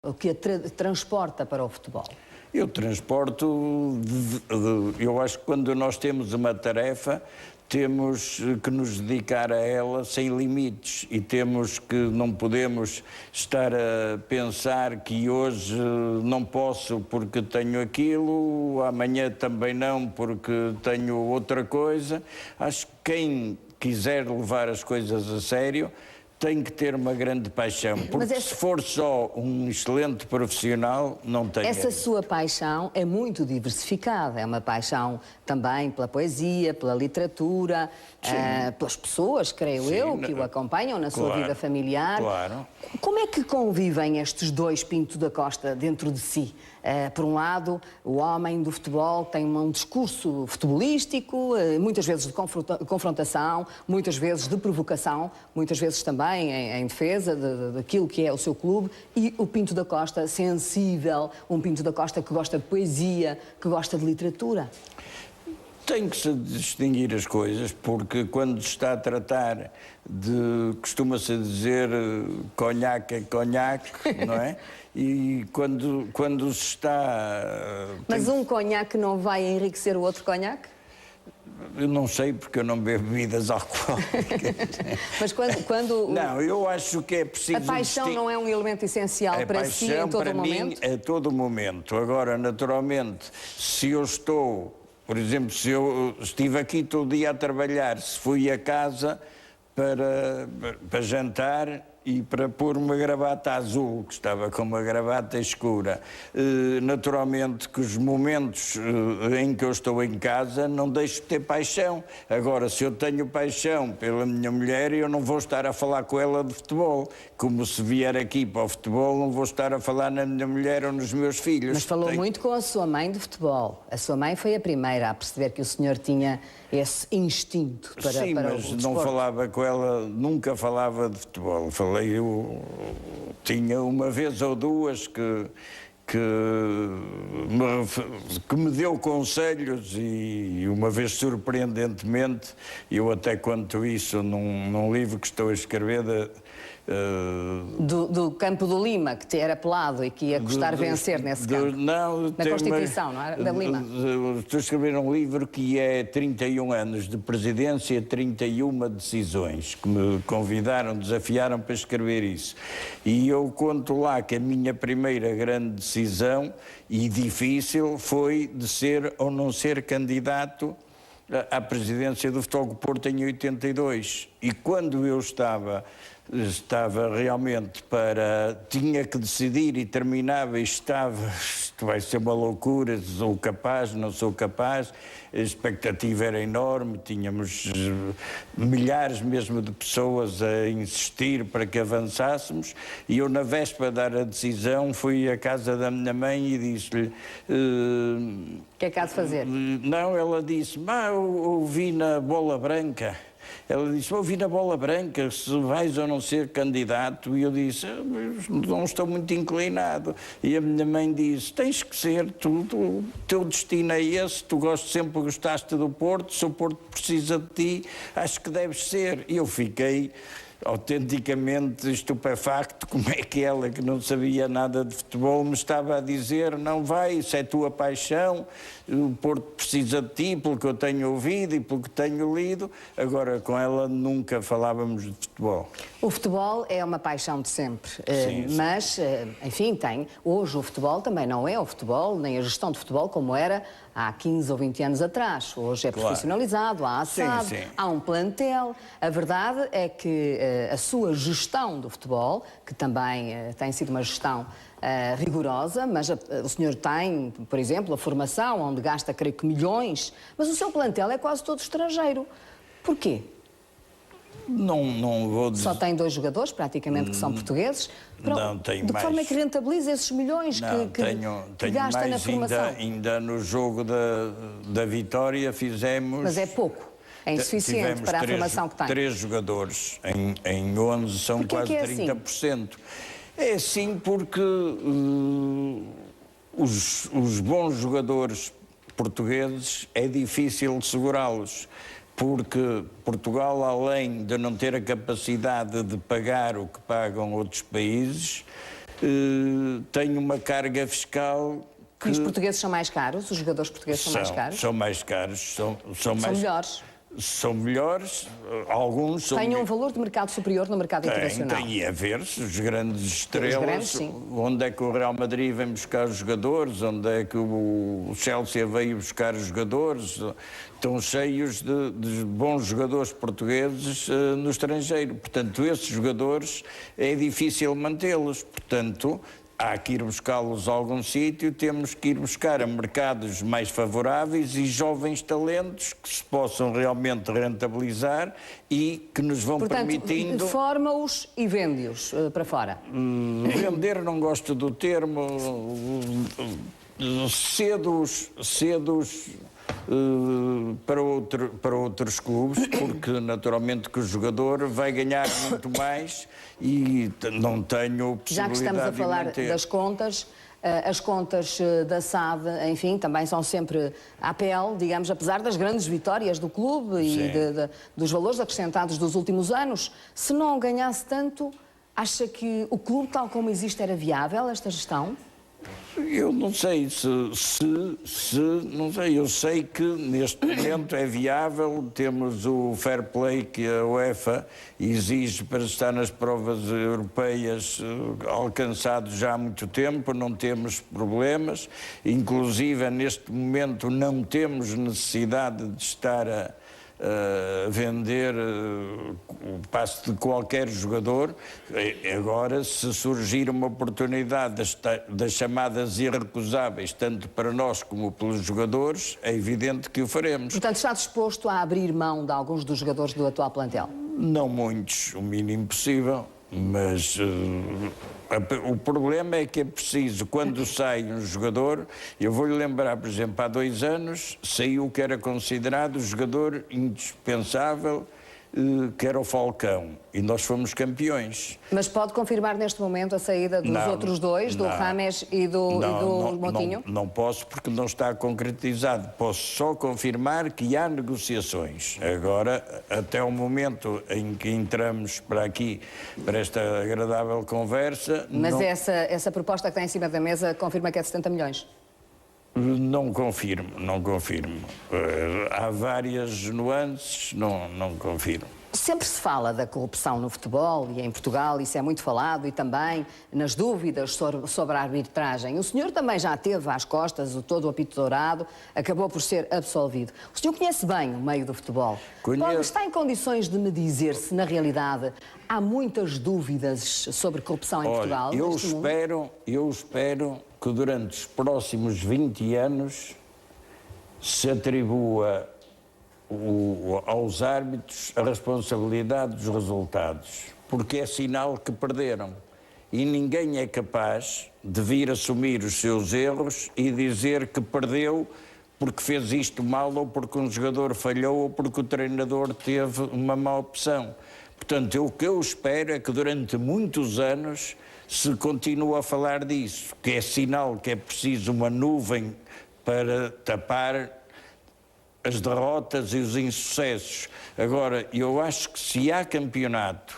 o que a transporta para o futebol? Eu transporto, eu acho que quando nós temos uma tarefa, temos que nos dedicar a ela sem limites e não podemos estar a pensar que hoje não posso porque tenho aquilo, amanhã também não porque tenho outra coisa. Acho que quem quiser levar as coisas a sério tem que ter uma grande paixão, porque se for só um excelente profissional, não tem. Essa sua paixão é muito diversificada, é uma paixão também pela poesia, pela literatura, pelas pessoas, creio eu, que o acompanham na sua vida familiar. Claro. Como é que convivem estes dois Pinto da Costa dentro de si? Por um lado, o homem do futebol tem um discurso futebolístico, muitas vezes de confrontação, muitas vezes de provocação, muitas vezes também em defesa daquilo que é o seu clube, e o Pinto da Costa sensível, um Pinto da Costa que gosta de poesia, que gosta de literatura. Tem que se distinguir as coisas, porque quando se está a tratar de, costuma-se dizer, conhaque é conhaque, não é? E quando se está... Mas um conhaque não vai enriquecer o outro conhaque? Eu não sei, porque eu não bebo bebidas alcoólicas. Mas quando... Não, eu acho que é preciso... A paixão não é um elemento essencial para si em todo o momento? A todo momento. Agora, naturalmente, se eu estou... Por exemplo, se eu estive aqui todo dia a trabalhar, se fui a casa para jantar e para pôr uma gravata azul, que estava com uma gravata escura, naturalmente que os momentos em que eu estou em casa não deixo de ter paixão. Agora, se eu tenho paixão pela minha mulher, eu não vou estar a falar com ela de futebol. Como se vier aqui para o futebol, não vou estar a falar na minha mulher ou nos meus filhos. Mas falou muito com a sua mãe de futebol. A sua mãe foi a primeira a perceber que o senhor tinha esse instinto para o desporto. Sim, mas não falava com ela, nunca falava de futebol. Eu tinha uma vez ou duas que me deu conselhos e uma vez, surpreendentemente, eu até conto isso num livro que estou a escrever do Campo do Lima, que era pelado e que ia custar vencer nesse campo. Não, na Constituição, não era? Da Lima. Estou a escrever um livro que é 31 anos de presidência, 31 decisões, que me convidaram, desafiaram para escrever isso. E eu conto lá que a minha primeira grande decisão, e difícil, foi de ser ou não ser candidato à presidência do Futebol Clube do Porto em 82. E quando eu estava realmente tinha que decidir e terminava e isto vai ser uma loucura, sou capaz, não sou capaz, a expectativa era enorme, tínhamos milhares mesmo de pessoas a insistir para que avançássemos, e eu na véspera de dar a decisão fui à casa da minha mãe e disse-lhe... O que é que há de fazer? Não, ela disse, eu ouvi na Bola Branca. Ela disse, ouvi na Bola Branca se vais ou não ser candidato. E eu disse, não estou muito inclinado. E a minha mãe disse, tens que ser, o teu destino é esse, tu sempre gostaste do Porto, se o Porto precisa de ti, acho que deves ser. E eu fiquei autenticamente estupefacto como é que ela, que não sabia nada de futebol, me estava a dizer, não vai, isso é tua paixão, o Porto precisa de ti, pelo que eu tenho ouvido e pelo que tenho lido. Agora, com ela nunca falávamos de futebol. O futebol é uma paixão de sempre, sim. Mas, enfim, hoje o futebol também não é o futebol, nem a gestão de futebol como era há 15 ou 20 anos atrás. Hoje é profissionalizado, há assado, há um plantel. A verdade é que a sua gestão do futebol, que também tem sido uma gestão rigorosa, mas o senhor tem, por exemplo, a formação, onde gasta, creio que, milhões, mas o seu plantel é quase todo estrangeiro. Porquê? Não vou dizer... Só tem 2 jogadores, praticamente, que são portugueses. Não, tem de mais. Que forma é que rentabiliza esses milhões que gasta na formação? Ainda no jogo da Vitória fizemos... Mas é pouco. É insuficiente para a formação que tem. 3 jogadores em 11 são quase 30%. É assim porque os bons jogadores portugueses é difícil de segurá-los, porque Portugal, além de não ter a capacidade de pagar o que pagam outros países, tem uma carga fiscal que... E os portugueses são mais caros? Os jogadores portugueses são mais caros? São mais caros. São melhores? São melhores, alguns são... Têm um valor de mercado superior no mercado internacional? Tem a ver-se, os grandes estrelas, grandes, onde é que o Real Madrid vem buscar os jogadores, onde é que o Chelsea veio buscar os jogadores, estão cheios de bons jogadores portugueses no estrangeiro. Portanto, esses jogadores é difícil mantê-los, portanto... Há que ir buscá-los a algum sítio, temos que ir buscar a mercados mais favoráveis e jovens talentos que se possam realmente rentabilizar e que nos vão permitindo... Portanto, forma-os e vende-os para fora? Vender não gosto do termo, cedo-os para outros clubes, porque naturalmente que o jogador vai ganhar muito mais e não tenho possibilidade de Já que estamos a falar manter. das contas, as contas da SAD, enfim, também são sempre à pele, digamos, apesar das grandes vitórias do clube e dos valores acrescentados dos últimos anos. Se não ganhasse tanto, acha que o clube, tal como existe, era viável, esta gestão? Eu não sei não sei, eu sei que neste momento é viável, temos o fair play que a UEFA exige para estar nas provas europeias alcançado já há muito tempo, não temos problemas, inclusive neste momento não temos necessidade de estar a vender o passe de qualquer jogador. Agora, se surgir uma oportunidade das chamadas irrecusáveis, tanto para nós como pelos jogadores, é evidente que o faremos. Portanto, está disposto a abrir mão de alguns dos jogadores do atual plantel? Não muitos, o mínimo possível, mas o problema é que é preciso, quando sai um jogador, eu vou-lhe lembrar, por exemplo, há 2 anos, saiu o que era considerado o jogador indispensável, que era o Falcão, e nós fomos campeões. Mas pode confirmar neste momento a saída dos outros dois, do Rames e do Moutinho? Não posso, porque não está concretizado. Posso só confirmar que há negociações. Agora, até o momento em que entramos para aqui, para esta agradável conversa... Mas não... essa proposta que está em cima da mesa confirma que é de 70 milhões? Não confirmo. Há várias nuances, não confirmo. Sempre se fala da corrupção no futebol e em Portugal, isso é muito falado, e também nas dúvidas sobre a arbitragem. O senhor também já teve às costas todo o apito dourado, acabou por ser absolvido. O senhor conhece bem o meio do futebol. Está em condições de me dizer se, na realidade, há muitas dúvidas sobre corrupção em Portugal? Eu espero que durante os próximos 20 anos se atribua aos árbitros a responsabilidade dos resultados, porque é sinal que perderam. E ninguém é capaz de vir assumir os seus erros e dizer que perdeu porque fez isto mal, ou porque um jogador falhou, ou porque o treinador teve uma má opção. Portanto, o que eu espero é que durante muitos anos se continue a falar disso, que é sinal que é preciso uma nuvem para tapar as derrotas e os insucessos. Agora, eu acho que se há campeonato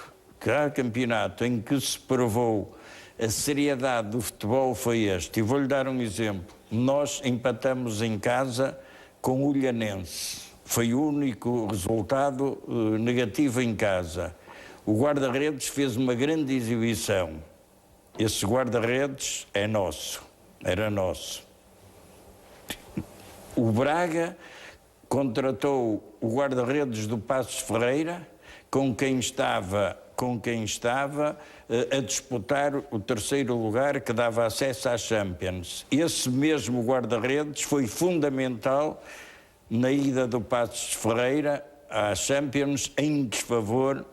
em que se provou a seriedade do futebol, foi este. E vou-lhe dar um exemplo. Nós empatamos em casa com o Olhanense. Foi o único resultado negativo em casa. O guarda-redes fez uma grande exibição. Esse guarda-redes é nosso, era nosso. O Braga contratou o guarda-redes do Passos Ferreira, com quem estava a disputar o 3º lugar que dava acesso à Champions. Esse mesmo guarda-redes foi fundamental na ida do Passos Ferreira à Champions em desfavor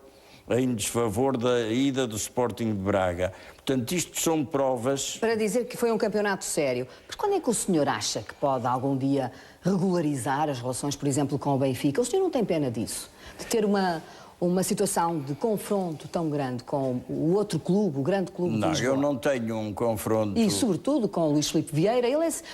da ida do Sporting de Braga. Portanto, isto são provas... Para dizer que foi um campeonato sério. Mas quando é que o senhor acha que pode algum dia regularizar as relações, por exemplo, com o Benfica? O senhor não tem pena disso? De ter uma situação de confronto tão grande com o outro clube, o grande clube de Lisboa? Não, eu não tenho um confronto... E, sobretudo, com o Luís Filipe Vieira.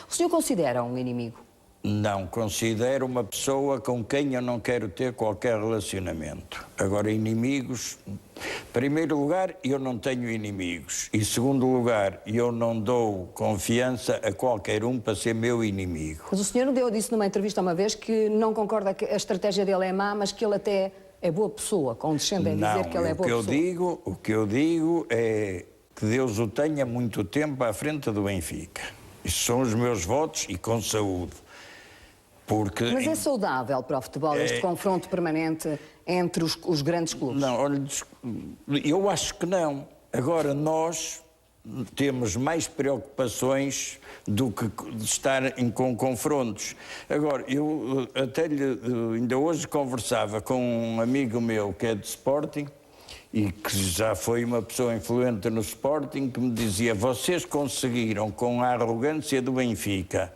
O senhor considera um inimigo? Não, considero uma pessoa com quem eu não quero ter qualquer relacionamento. Agora, inimigos, Em primeiro lugar, eu não tenho inimigos. E, em segundo lugar, eu não dou confiança a qualquer um para ser meu inimigo. Mas o senhor disse numa entrevista uma vez que não concorda que a estratégia dele é má, mas que ele até é boa pessoa, condescende a dizer que ele é boa pessoa. O que eu digo é que Deus o tenha muito tempo à frente do Benfica. Isso são os meus votos e com saúde. Porque... Mas é saudável para o futebol este confronto permanente entre os grandes clubes? Não, olha, eu acho que não. Agora, nós temos mais preocupações do que estar com confrontos. Agora, eu até ainda hoje conversava com um amigo meu que é de Sporting e que já foi uma pessoa influente no Sporting, que me dizia: vocês conseguiram, com a arrogância do Benfica,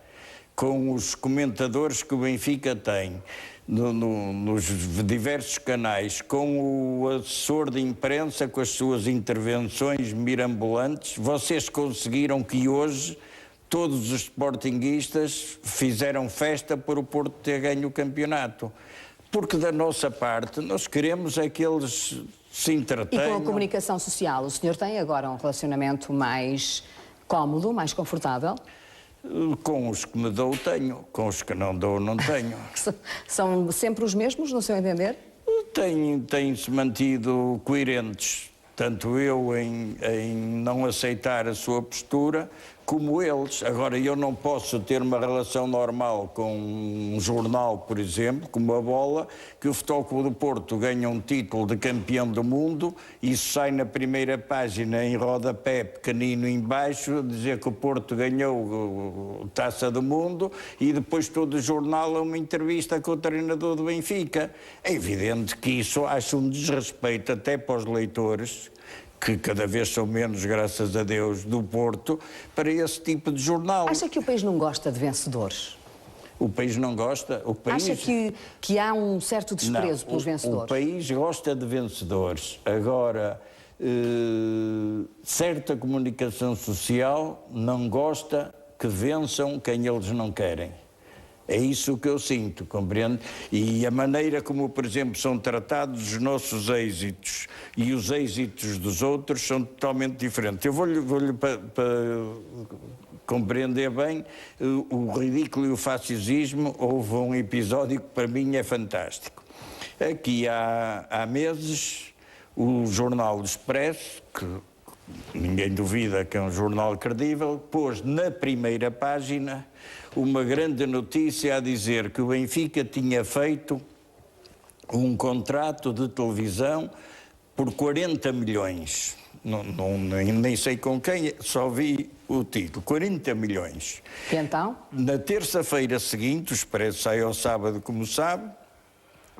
com os comentadores que o Benfica tem, nos diversos canais, com o assessor de imprensa, com as suas intervenções mirambolantes, vocês conseguiram que hoje todos os sportinguistas fizeram festa por o Porto ter ganho o campeonato. Porque da nossa parte nós queremos é que eles se entretenham. E com a comunicação social, o senhor tem agora um relacionamento mais cómodo, mais confortável? Com os que me dou, tenho. Com os que não dou, não tenho. São sempre os mesmos, no seu entender? Têm-se mantido coerentes. Tanto eu em não aceitar a sua postura, como eles. Agora, eu não posso ter uma relação normal com um jornal, por exemplo, como a Bola, que o Futebol Clube do Porto ganha um título de campeão do mundo, e isso sai na primeira página em rodapé pequenino embaixo, dizer que o Porto ganhou a Taça do Mundo, e depois todo o jornal é uma entrevista com o treinador do Benfica. É evidente que isso acho um desrespeito até para os leitores, que cada vez são menos, graças a Deus, do Porto, para esse tipo de jornal. Acha que o país não gosta de vencedores? O país não gosta? O país... Acha que há um certo desprezo pelos vencedores? O país gosta de vencedores. Agora, certa comunicação social não gosta que vençam quem eles não querem. É isso que eu sinto, compreende? E a maneira como, por exemplo, são tratados os nossos êxitos e os êxitos dos outros são totalmente diferentes. Eu vou-lhe para compreender bem o ridículo e o fascismo, houve um episódio que para mim é fantástico. Aqui há meses, o jornal Expresso, que ninguém duvida que é um jornal credível, pôs na primeira página uma grande notícia a dizer que o Benfica tinha feito um contrato de televisão por 40 milhões. Nem sei com quem, só vi o título, 40 milhões. E então? Na terça-feira seguinte, o Expresso sai ao sábado, como sabe,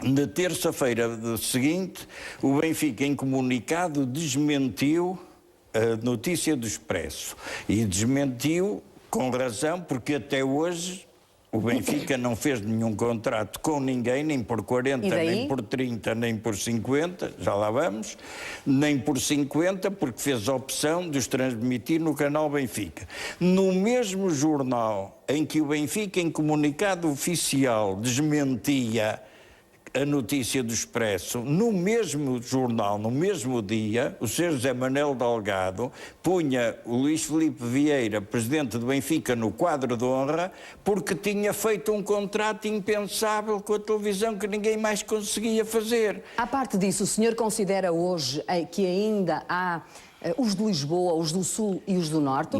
na terça-feira seguinte, o Benfica, em comunicado, desmentiu a notícia do Expresso. E desmentiu com razão, porque até hoje o Benfica não fez nenhum contrato com ninguém, nem por 40, nem por 30, nem por 50, já lá vamos, nem por 50, porque fez a opção de os transmitir no canal Benfica. No mesmo jornal em que o Benfica, em comunicado oficial, desmentia a notícia do Expresso, no mesmo jornal, no mesmo dia, o Sr. José Manuel Delgado punha o Luís Filipe Vieira, presidente do Benfica, no quadro de honra, porque tinha feito um contrato impensável com a televisão que ninguém mais conseguia fazer. À parte disso, o senhor considera hoje que ainda há os de Lisboa, os do Sul e os do Norte?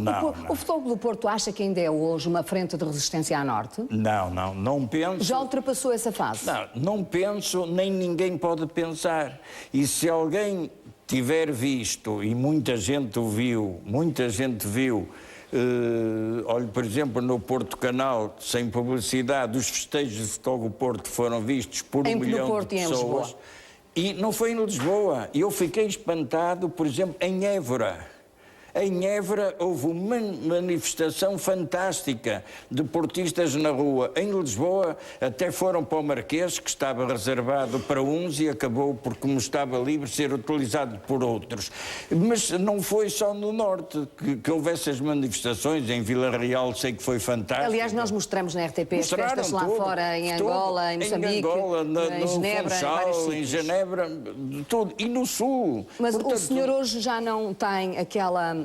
O Futebol do Porto acha que ainda é hoje uma frente de resistência a Norte? Não penso. Já ultrapassou essa fase? Não penso, nem ninguém pode pensar. E se alguém tiver visto, e muita gente viu, olha, por exemplo, no Porto Canal, sem publicidade, os festejos de Futebol do Porto foram vistos por 1 milhão de pessoas. E não foi em Lisboa. Eu fiquei espantado, por exemplo, em Évora. Em Évora houve uma manifestação fantástica de portistas na rua. Em Lisboa até foram para o Marquês, que estava reservado para uns e acabou por, como estava livre, ser utilizado por outros. Mas não foi só no Norte que houve essas manifestações. Em Vila Real sei que foi fantástico. Aliás, nós mostramos na RTP as festas lá fora, em Angola, em Moçambique, em Angola, em Genebra, em vários sítios. Em Genebra, tudo. E no Sul. Mas portanto, o senhor hoje já não tem aquela